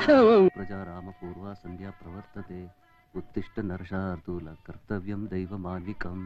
ಪ್ರಜಾ ರಾಮ ಪೂರ್ವ ಸಂಧ್ಯಾ ಪ್ರವರ್ತತೆ ಉತ್ತಿಷ್ಟ ನರಶಾರ್ದೂಲ ಕರ್ತವ್ಯಂ ದೈವ ಮಾನ್ವಿಕಂ.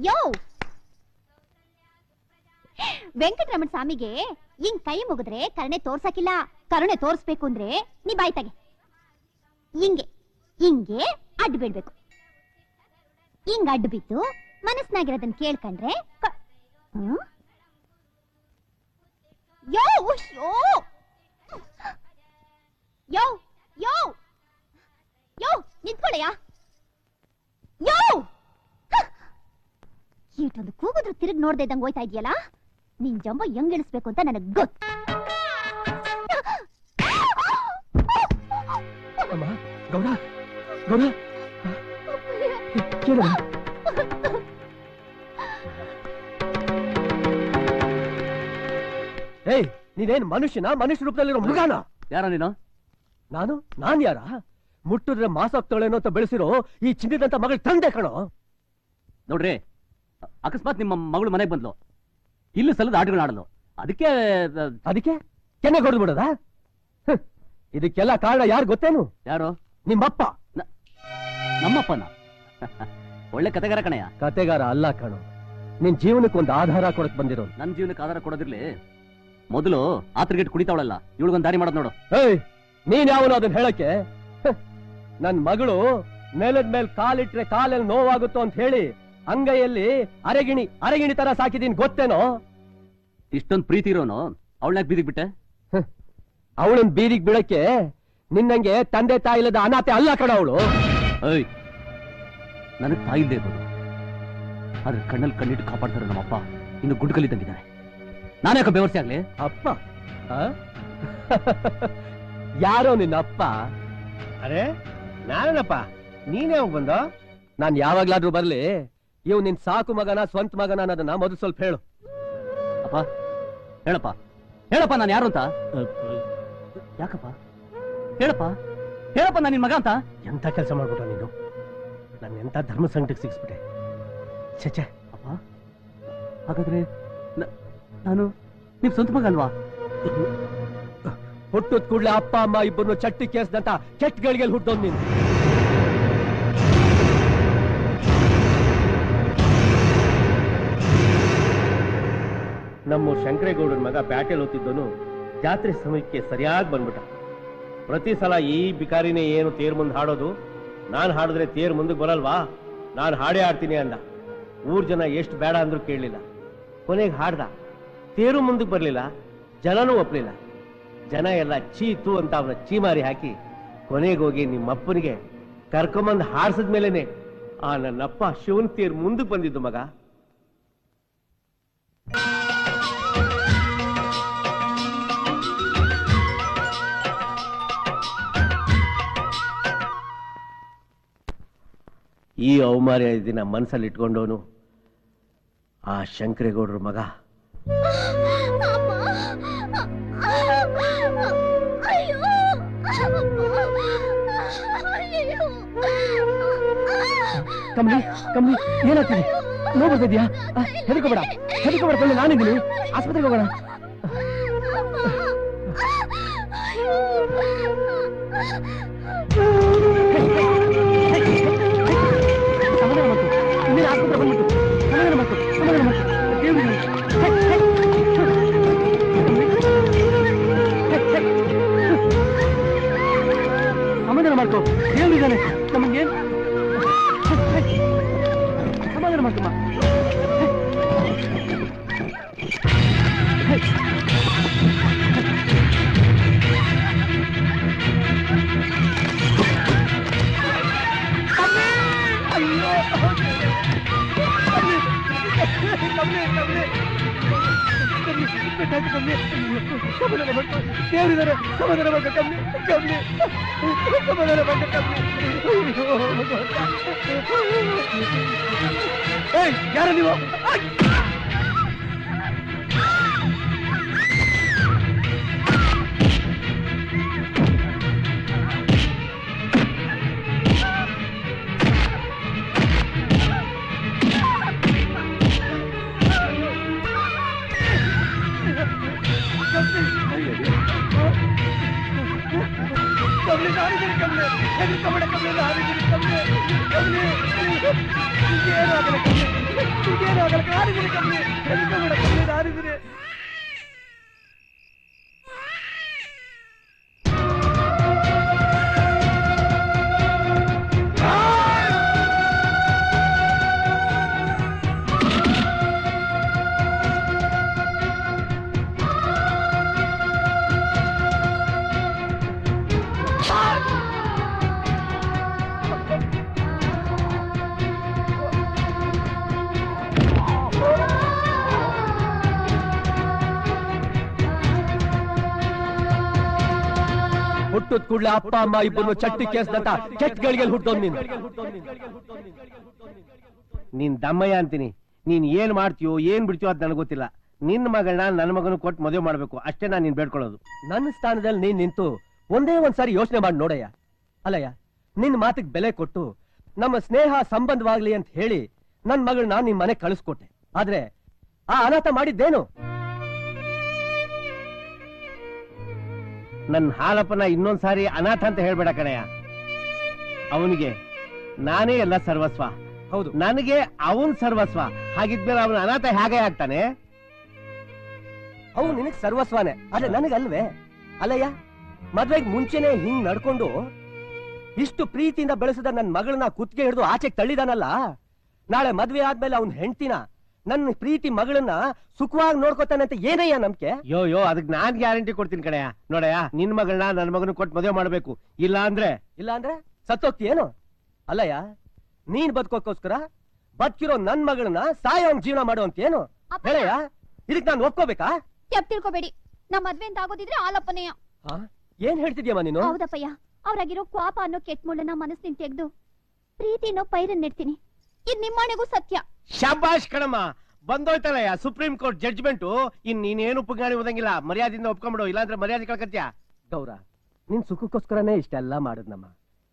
ಯೋ ವೆಂಕಟರಮಣ ಸ್ವಾಮಿಗೆ ಹಿಂಗ್ ಕೈ ಮುಗಿದ್ರೆ ಕರುಣೆ ತೋರ್ಸಕಿಲ್ಲ. ಕರುಣೆ ತೋರ್ಸ್ಬೇಕು ಅಂದ್ರೆ ನೀ ಬಾಯ್ ತಗೆ. ಹಿಂಗೆ ಹಿಂಗೆ ಅಡ್ಡು ಬೀಳ್ಬೇಕು. ಹಿಂಗ್ ಅಡ್ಡು ಬಿದ್ದು ಮನಸ್ನಾಗಿರೋದನ್ನ ಕೇಳ್ಕೊಂಡ್ರೆ ಯೋ ಯೋ ಯೋ ಯೋ ಯೋ ನಿಂತ್ಕೊಳ್ಳಯ್ಯ. ಯೋ ಈಟೊಂದು ಕೂಗಿದ್ರು ತಿರುಗಿ ನೋಡ್ದೆ ಇದ್ದಂಗೆ ಹೋಯ್ತಾ ಇದೆಯಲ್ಲ. ನಿನ್ ಜಂಬ ಹೆಂಗ್ ಇಳಿಸ್ಬೇಕು ಅಂತ ನನಗ್ ಗೊತ್ತು. ಗೌಡ ಗೌಡ ಏಯ್, ನೀನೇನ್ ಮನುಷ್ಯನ? ಮನುಷ್ಯ ರೂಪದಲ್ಲಿರೋ ಮೃಗಾನ? ಯಾರ ನೀನು? ನಾನ್ ಯಾರ? ಮುಟ್ಟಿದ್ರೆ ಮಾಸಾಗ್ತಾಳೇನೋ ಅಂತ ಬೆಳೆಸಿರೋ ಈ ಚಿನ್ನದಂತ ಮಗಳ ತಂದೆ ಕಣೋ. ನೋಡ್ರಿ, ಅಕಸ್ಮಾತ್ ನಿಮ್ಮ ಮಗಳು ಮನೆಗೆ ಬಂದ್ಲು, ಇಲ್ಲಿ ಸಲದ ಆಟಗಳು ಆಡಲು, ಅದಕ್ಕೆ ಕೆನ್ನೆ ಹೊಡೆದು ಬಿಡದ? ಇದಕ್ಕೆಲ್ಲ ಕಾರಣ ಯಾರು ಗೊತ್ತೇನು? ಯಾರು? ನಿಮ್ಮಪ್ಪ. ನಮ್ಮಪ್ಪನ? ಒಳ್ಳೆ ಕತೆಗಾರ ಕಣಯ್ಯ. ಕತೆಗಾರ ಅಲ್ಲ ಕಣೋ, ನಿನ್ ಜೀವನಕ್ಕೆ ಒಂದು ಆಧಾರ ಕೊಡಕ್ ಬಂದಿರೋ. ನನ್ ಜೀವನಕ್ಕೆ ಆಧಾರ ಕೊಡೋದಿರ್ಲಿ, ಮೊದಲು ಆತರ್ಗೆಟ್ ಕುಡಿತಾವಳಲ್ಲ, ಇವಳಿಗೊಂದು ದಾರಿ ಮಾಡೋದು ನೋಡು. ಏಯ್, ನೀನ್ ಯಾವನು ಅದನ್ನ ಹೇಳಕ್ಕೆ? ನನ್ ಮಗಳು ನೆಲದ ಮೇಲೆ ಕಾಲಿಟ್ರೆ ಕಾಲಲ್ಲಿ ನೋವಾಗುತ್ತೋ ಅಂತ ಹೇಳಿ ಅಂಗೈಯಲ್ಲಿ ಅರೆಗಿಣಿ ತರ ಸಾಕಿದೀನಿ, ಗೊತ್ತೇನೋ? ಇಷ್ಟೊಂದು ಪ್ರೀತಿ ಇರೋನು ಅವಳನ್ನ ಬೀದಿಗೆ ಬಿಟ್ಟೆ? ಅವಳನ್ ಬೀದಿಗೆ ಬಿಡಕ್ಕೆ ನಿನ್ನಂಗೆ ತಂದೆ ತಾಯಿ ಇಲ್ಲದ ಅನಾಥೆ ಅಲ್ಲ ಕಣ ಅವಳು. ಏಯ್, ನನಗ್ ತಾಯಿ ಇಲ್ಲದೆ ಇರ್ಬೋದು, ಆದ್ರೆ ಕಣ್ಣಲ್ಲಿ ಕಣ್ಣಿಟ್ಟು ಕಾಪಾಡ್ತಾರೆ ನಮ್ಮಪ್ಪ ಇನ್ನು ಗುಡ್ ಕಲಿತಂಗಿದ್ದಾರೆ. ನಾನ್ಯಾಕೆ ಬೆವರ್ಸಿ ಆಗ್ಲಿ? ಅಪ್ಪ? ಯಾರೋ ನಿನ್ನ ಅಪ್ಪ? ಅರೆ ನಾನೇನಪ್ಪ, ನೀನೇ ಹೋಗ್ ಬಂದ? ನಾನ್ ಯಾವಾಗ್ಲಾದ್ರೂ ಬರ್ಲಿ, ಇವ್ ನಿನ್ ಸಾಕು ಮಗನ ಸ್ವಂತ ಮಗನ ಅನ್ನೋದನ್ನ ಮೊದಲು ಸ್ವಲ್ಪ ಹೇಳು. ಅಪ್ಪ ಹೇಳಪ್ಪ, ಹೇಳಪ್ಪ ನಾನು ಯಾರು ಅಂತ. ಯಾಕಪ್ಪ? ಹೇಳಪ್ಪ ನಾನು ನಿನ್ ಮಗ ಅಂತ. ಎಂತ ಕೆಲಸ ಮಾಡ್ಬಿಟ್ಟ ನೀನು? ನನ್ನ ಎಂತ ಧರ್ಮ ಸಂಕಟಕ್ಕೆ ಸಿಕ್ಸ್ಬಿಟ್ಟೆ. ಛೆ. ಅಪ್ಪ, ಹಾಗಾದ್ರೆ ನಾನು ನಿಮ್ ಸ್ವಂತ ಮಗ ಅಲ್ವಾ? ಹುಟ್ಟದ ಕೂಡ್ಲೆ ಅಪ್ಪ ಅಮ್ಮ ಇಬ್ಬರನ್ನು ಚಟ್ಟಿ ಕೇಸ್ದಂತ ಕೆಟ್ಟ ಗಳಿಗೆ ಹುಟ್ಟೋದ್ ನೀನು. ನಮ್ಮ ಶಂಕರೇಗೌಡನ ಮಗ ಪ್ಯಾಟೆಲ್ ಓದ್ತಿದ್ದನು ಜಾತ್ರೆ ಸಮಯಕ್ಕೆ ಸರಿಯಾಗಿ ಬಂದ್ಬಿಟ್ಟ. ಪ್ರತಿ ಸಲ ಈ ಬಿಕಾರಿನೇ ಏನು ತೇರ್ ಮುಂದೆ ಹಾಡೋದು, ನಾನು ಹಾಡಿದ್ರೆ ತೇರ್ ಮುಂದಕ್ಕೆ ಬರಲ್ವಾ, ನಾನು ಹಾಡೇ ಆಡ್ತೀನಿ ಅಂದ. ಊರ್ ಜನ ಎಷ್ಟು ಬೇಡ ಅಂದ್ರೂ ಕೇಳಲಿಲ್ಲ. ಕೊನೆಗೆ ಹಾಡ್ದ, ತೇರು ಮುಂದಕ್ಕೆ ಬರಲಿಲ್ಲ, ಜನನೂ ಒಪ್ಪಲಿಲ್ಲ. ಜನ ಎಲ್ಲ ಚೀತು ಅಂತ ಅವನ ಚೀಮಾರಿ ಹಾಕಿ ಕೊನೆಗೋಗಿ ನಿಮ್ಮಪ್ಪನಿಗೆ ಕರ್ಕೊಂಬಂದು ಹಾರಿಸಿದ್ಮೇಲೆನೆ ಆ ನನ್ನಪ್ಪ ಶಿವನ್ ತೇರ್ ಮುಂದಕ್ಕೆ ಬಂದಿದ್ದು ಮಗ. ಈ ಅವಮಾನ ದಿನ ಮನಸ್ಸಲ್ಲಿ ಇಟ್ಕೊಂಡವನು ಆ ಶಂಕರೇಗೌಡರ ಮಗ. ಕಮಲಿ ಏನಾಗ್ತದೆ? ನೋವು ಬರ್ತಿದ್ಯಾ? ಹೆದರ್ಕೋಬೇಡ, ಕಮ್ಮಿ, ನಾನಿದ್ದೀನಿ. ಆಸ್ಪತ್ರೆಗೆ ಹೋಗೋಣ. ಸಮಾಧಾನ ಮಾಡ್ತು, ಇನ್ನೇನು ಆಸ್ಪತ್ರೆ ಬಂದ್ಬಿಟ್ಟು. ಸಮಾಧಾನ ಮಾಡ್ತು. ಸಮಾಧಾನ ಮಾಡ್ಕೊ, ದೇವ್ರಿದ್ದಾನೆ ನಮಗೆ. ಸಮಾಧಾನ ಮಾಡ್ಕಮ್ಮ. ದೇವರಿದ್ದಾರೆ, ಸಮಾಧಾನ ಮಾಡ್ಕೊ ಕಮ್ಮಿ. ಸಮಾಧಾನ ಮಾಡ್ಕೊ ಕಮ್ಮಿ. ಯಾರ ನೀವು? ಹುಟ್ಟದ ಕೂಡಲೇ ಅಪ್ಪ ಅಮ್ಮ ಇಬ್ಬರು ಚಟ್ಟಿ ಕೇಸ್ದಂತ ಕೆಟ್ಟಗಳಿಗೆ ಹುಟ್ಟೋದ್ ನೀನು. ನೀನ್ ದಮ್ಮಯ್ಯ ಅಂತೀನಿ. ನೀನ್ ಏನ್ ಮಾಡ್ತೀಯೋ ಏನ್ ಬಿಡ್ತೀಯೋ ಅದ್ ನನಗೆ ಗೊತ್ತಿಲ್ಲ. ನಿನ್ನ ಮಗಳನ್ನ ನನ್ನ ಮಗನ ಕೊಟ್ಟು ಮದುವೆ ಮಾಡ್ಬೇಕು ಅಷ್ಟೇ ನಾನು ನೀನ್ ಬೇಡ್ಕೊಳ್ಳೋದು. ನನ್ನ ಸ್ಥಾನದಲ್ಲಿ ನೀನ್ ನಿಂತು ಒಂದೇ ಒಂದ್ಸಾರಿ ಯೋಚನೆ ಮಾಡಿ ನೋಡಯ್ಯ. ಅಲ್ಲಯ್ಯ, ನಿನ್ ಮಾತಿಗೆ ಬೆಲೆ ಕೊಟ್ಟು ನಮ್ಮ ಸ್ನೇಹ ಸಂಬಂಧವಾಗ್ಲಿ ಅಂತ ಹೇಳಿ ನನ್ ಮಗಳನ್ನ ನಿಮ್ ಮನೆ ಕಳಿಸ್ಕೊಟ್ಟೆ. ಆದ್ರೆ ಆ ಅನಾಥ ಮಾಡಿದ್ದೇನು? ನನ್ನ ಹಾಲಪ್ಪನ ಇನ್ನೊಂದ್ಸಾರಿ ಅನಾಥ ಅಂತ ಹೇಳ್ಬೇಡ ಕಣಯ್ಯ. ಅವನಿಗೆ ನಾನೇ ಎಲ್ಲ ಸರ್ವಸ್ವ. ಹೌದು, ನನಗೆ ಅವನ್ ಸರ್ವಸ್ವ. ಹಾಗಿದ್ಮೇಲೆ ಅವನ ಅನಾಥ ಹೇಗೆ ಆಗ್ತಾನೆ? ಅವು ನಿನಗ್ ಸರ್ವಸ್ವಾನೆ, ಆದ್ರೆ ನನಗಲ್ವೇ? ಅಲ್ಲಯ್ಯ, ಮದ್ವೆಗ್ ಮುಂಚೆನೆ ಹಿಂಗ್ ನಡ್ಕೊಂಡು ಇಷ್ಟು ಪ್ರೀತಿಯಿಂದ ಬೆಳೆಸಿದ ನನ್ ಮಗಳನ್ನ ಕುತ್ತಿಗೆ ಹಿಡಿದು ಆಚೆಗೆ ತಳ್ಳಿದಾನಲ್ಲ, ನಾಳೆ ಮದ್ವೆ ಆದ್ಮೇಲೆ ಅವ್ನ ಹೆಂಡ್ತಿನ ನನ್ನ ಪ್ರೀತಿ ಮಗಳನ್ನ ಸುಖವಾಗಿ ನೋಡ್ಕೋತಾನೆ ಅಂತ ಏನಯ್ಯ ನಂಬಿಕೆ? ಯೋ ಅದಕ್ಕೆ ನಾನ್ ಗ್ಯಾರಂಟಿ ಕೊಡ್ತೀನಿ ಕಣಯ್ಯ. ನೋಡಯ್ಯ, ನಿನ್ ಮಗಳನ್ನ ನನ್ನ ಮಗನ ಕೊಟ್ಟು ಮದುವೆ ಮಾಡ್ಬೇಕು. ಇಲ್ಲ ಅಂದ್ರೆ ಸತ್ತೋಗ್ತಿಯೇನು? ಅಲ್ಲಯ್ಯ, ನೀನ್ ಬದುಕೋಕ್ಕೋಸ್ಕರ ಬದುಕಿರೋ ನನ್ ಮಗಳನ್ನ ಸಾಯೋ ಜೀವನ ಮಾಡುವಂತೇನು ಹೇಳಯ್ಯ? ಇದಕ್ ನಾನು ಒಪ್ಕೋಬೇಕಾ? ತಿಳ್ಕೊಬೇಡಿ, ನಮ್ ಮದ್ವೆ ಅಂತ ಆಗೋದಿದ್ರೆ ಆಲಪ್ಪನೆಯ. ಏನ್ ಹೇಳ್ತಿದ್ಯಮ್ಮ ನೀನು? ಹೌದಪ್ಪಯ್ಯ, ಅವ್ರಾಗಿರೋ ಕ್ವಾಪ ಅನ್ನೋ ಕೆಟ್ಟ ಮುಳ್ಳನ್ನ ಮನಸ್ಸಿನ ತೆಗೆದು ಪ್ರೀತಿ ಅನ್ನೋ ಪೈರನ್ ನೆಡ್ತೀನಿ. ಇದ್ ನಿಮ್ಮನೆಗೂ ಸತ್ಯ. ಶಾಬಾಷ್ ಕಣಮ್ಮ, ಬಂದೋಯ್ತಲ್ಲಯ್ಯ ಸುಪ್ರೀಂ ಕೋರ್ಟ್ ಜಡ್ಜ್ಮೆಂಟು. ಇನ್ ನೀನೇನು ಪುಗಾಣಿ ಓದಂಗಿಲ್ಲ, ಮರ್ಯಾದೆಯಿಂದ ಒಪ್ಕೊಂಬಿಡು. ಇಲ್ಲಾಂದ್ರೆ ಮರ್ಯಾದೆ ಕಳ್ಕತ್ಯ. ಗೌರ, ನಿನ್ ಸುಖಕ್ಕೋಸ್ಕರನೇ ಇಷ್ಟೆಲ್ಲ ಮಾಡುದ್ನಮ್ಮ.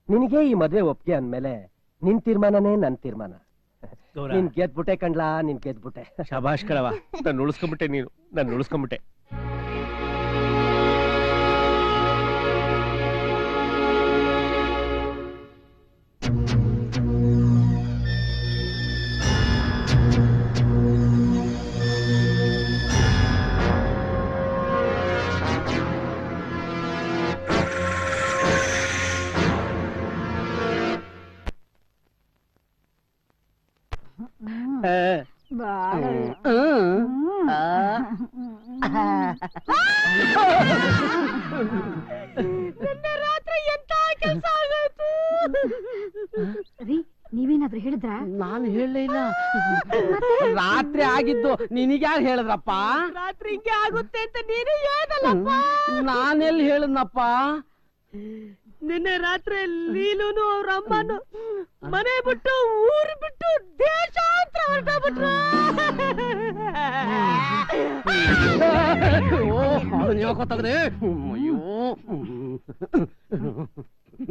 ನಿನಗೆ ಈ ಮದ್ವೆ ಒಪ್ಪಿಗೆ ಅಂದ್ಮೇಲೆ ನಿನ್ ತೀರ್ಮಾನನೇ ನನ್ ತೀರ್ಮಾನ. ನೀನ್ ಗೆದ್ಬಿಟ್ಟೆ ಕಣ್ಲಾ, ನೀನ್ ಗೆದ್ಬಿಟ್ಟೆ. ಶಾಬಾಷ್ ಕಣವ, ನಾನು ಉಳಿಸ್ಕೊಂಬಿಟ್ಟೆ. ನಾನು ಉಳಿಸ್ಕೊಂಬಿಟ್ಟೆ. ನೀವೇನಾದ್ರೂ ಹೇಳಿದ್ರ? ನಾನು ಹೇಳಲೇ ಇಲ್ಲ. ರಾತ್ರಿ ಆಗಿದ್ದು ನಿನಗ್ಯಾರು ಹೇಳಿದ್ರಪ್ಪ? ರಾತ್ರಿ ಹಿಂಗೆ ಆಗುತ್ತೆ ಅಂತ ನೀನು ಹೇಳಲ್ಲಪ್ಪ. ನಾನೆಲ್ಲಿ ಹೇಳದ್ನಪ್ಪ? ನಿನ್ನೆ ರಾತ್ರಿ ಲೀಲುನು ಅವ್ರ ಅಮ್ಮನು ಮನೆ ಬಿಟ್ಟು ಊರು ಬಿಟ್ಟು ದೇಶಾಂತರ ಹೊರಟೋಗ್ಬಿಟ್ರು. ಹೇಳ್ಕೊತಗ್ರೆ. ಅಯ್ಯೋ,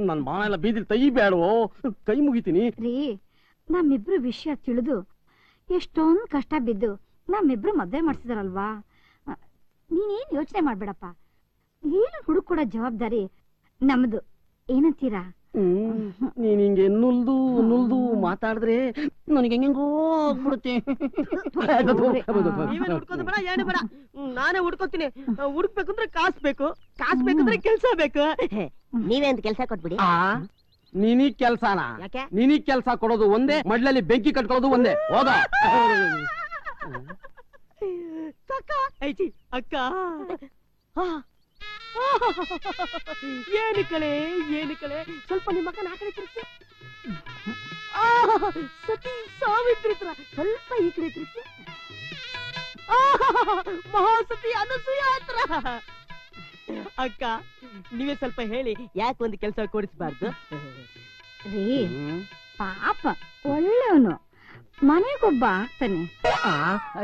ನನ್ ಬಾಣ ಎಲ್ಲ ಬೀದಿಲ್ ತೆಗಿಬೇಡವೋ, ಕೈ ಮುಗಿತೀನಿ ರೀ. ನಮ್ಮಿಬ್ರು ವಿಷಯ ತಿಳಿದು ಎಷ್ಟೊಂದು ಕಷ್ಟ ಬಿದ್ದು ನಮ್ಮಿಬ್ರು ಮದ್ವೆ ಮಾಡ್ಸಿದಾರಲ್ವಾ, ನೀನೇನ್ ಯೋಚನೆ ಮಾಡ್ಬೇಡಪ್ಪ. ಏನು ಹುಡುಕೊಡೋ ಜವಾಬ್ದಾರಿ ನಮ್ದು. ಏನಂತೀರಾ? ನೀನ್ ಹಿಂಗೆ ನುಲ್ದು ಮಾತಾಡಿದ್ರೆ ನನಗೆ ಹೆಂಗೋ ಆಗ್ಬಿಡುತ್ತೆ. ನೀವೇನು ಹುಡ್ಕೋದು ಬೇಡ, ಏನು ಬೇಡ, ನಾನೇ ಹುಡ್ಕೋತೀನಿ. ಹುಡುಕ್ಬೇಕಂದ್ರೆ ಕಾಸು ಬೇಕು, ಕಾಸು ಬೇಕಂದ್ರೆ ಕೆಲ್ಸ ಬೇಕು. ನೀವೇ ಅಂತ ಕೆಲ್ಸ ಕೊಟ್ಬಿಡಿ. ನಿನಗ್ ಕೆಲ್ಸನಾ? ನಿನಗ್ ಕೆಲ್ಸ ಕೊಡೋದು ಒಂದೇ, ಮಡ್ಲಲ್ಲಿ ಬೆಂಕಿ ಕಟ್ಕೊಳ್ಳೋದು ಒಂದೇ. ಹೋದ ಅಕ್ಕ ಏನು ಕಳೆ, ಏನು ಕಳೆ. ಸ್ವಲ್ಪ ನಿಮ್ಮ ಅಕ್ಕನ ಆ ಕಡೆ ತಿರ್ಸಿ. ಸತಿ ಸಾವಿತ್ರಿ ತರ ಸ್ವಲ್ಪ ಈ ಕಡೆ ತಿರ್ಸಿ. ಮಹಾಸತಿ ಅನಸೂಯ ಹತ್ರ. ಅಕ್ಕ, ನೀವೇ ಸ್ವಲ್ಪ ಹೇಳಿ, ಯಾಕೆ ಒಂದು ಕೆಲಸ ಕೊಡಿಸ್ಬಾರ್ದು? ರೀ, ಪಾಪ ಒಳ್ಳೆಯವನು, ಮನೆಗೊಬ್ಬ ಆಗ್ತಾನೆ.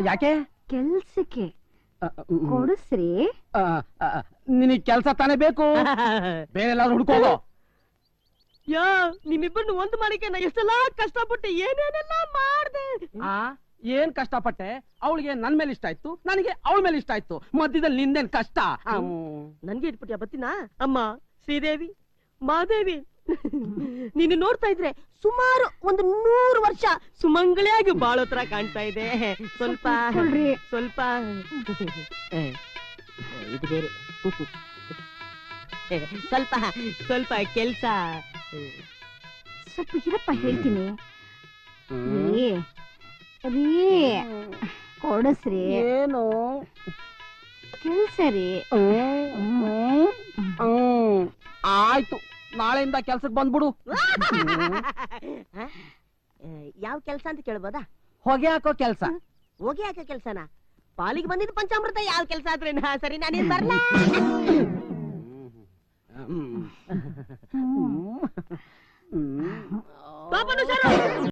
ಯಾಕೆ? ಕೆಲ್ಸಕ್ಕೆ ಕೊಡಿಸ್ರಿ. ನಿನಗ್ ಕೆಲ್ಸ ತಾನೇ ಬೇಕು, ಬೇರೆ ಎಲ್ಲಾದ್ರೂ ಹುಡ್ಕೋದು. ಯಾ, ನಿಮ್ಮಿಬ್ಬರನ್ನು ಒಂದು ಮಾಡಕ್ಕೆ ನಾ ಎಷ್ಟೆಲ್ಲ ಕಷ್ಟಪಟ್ಟು ಏನೇನೆಲ್ಲ ಮಾಡ್ದೆ. ಏನ್ ಕಷ್ಟಪಟ್ಟೆ? ಅವಳಿಗೆ ನನ್ ಮೇಲೆ ಇಷ್ಟ ಆಯ್ತು, ನನಗೆ ಅವಳ ಮೇಲೆ ಇಷ್ಟ ಆಯ್ತು. ಮಧ್ಯದಲ್ಲಿ ನಿಂದೇನ್ ಕಷ್ಟ? ನನ್ಗೆ ಇಟ್ಬಿಟ್ಟಿಯ ಬತ್ತಿನ? ಅಮ್ಮ ಶ್ರೀದೇವಿ, ಮಾದೇವಿ, ನೀನು ನೋಡ್ತಾ ಇದ್ರೆ ಸುಮಾರು ಒಂದು 100 ವರ್ಷ ಸುಮಂಗಳಿಯಾಗಿ ಬಾಳೋ ತರ ಕಾಣ್ತಾ ಇದೆ. ಸ್ವಲ್ಪ ಸ್ವಲ್ಪ ಇದು ಬೇರೆ ಸ್ವಲ್ಪ ಸ್ವಲ್ಪ ಕೆಲ್ಸ. ಸ್ವಲ್ಪ ಇರಪ್ಪ ಹೇಳ್ತೀನಿ. ರೀ ರೀ ಕೊಡಸ್ರಿ. ಏನು ಕೆಲ್ಸ ರೀ. ಆಯ್ತು, ನಾಳೆಯಿಂದ ಕೆಲ್ಸಕ್ಕೆ ಬಂದ್ಬಿಡು. ಯಾವ ಕೆಲ್ಸ ಅಂತ ಕೇಳ್ಬೋದಾ? ಹೊಗೆ ಹಾಕೋ ಕೆಲ್ಸ. ಹೋಗಿ ಹಾಕೋ ಕೆಲ್ಸನ? ಪಾಲಿಗೆ ಬಂದಿದ್ದು ಪಂಚಾಮೃತ ಯಾವ ಕೆಲ್ಸ ಆದ್ರೆ ಸರಿ, ನಾನೇನ್ ಬರ್ಲ. ಪಾಪನು ಸರ್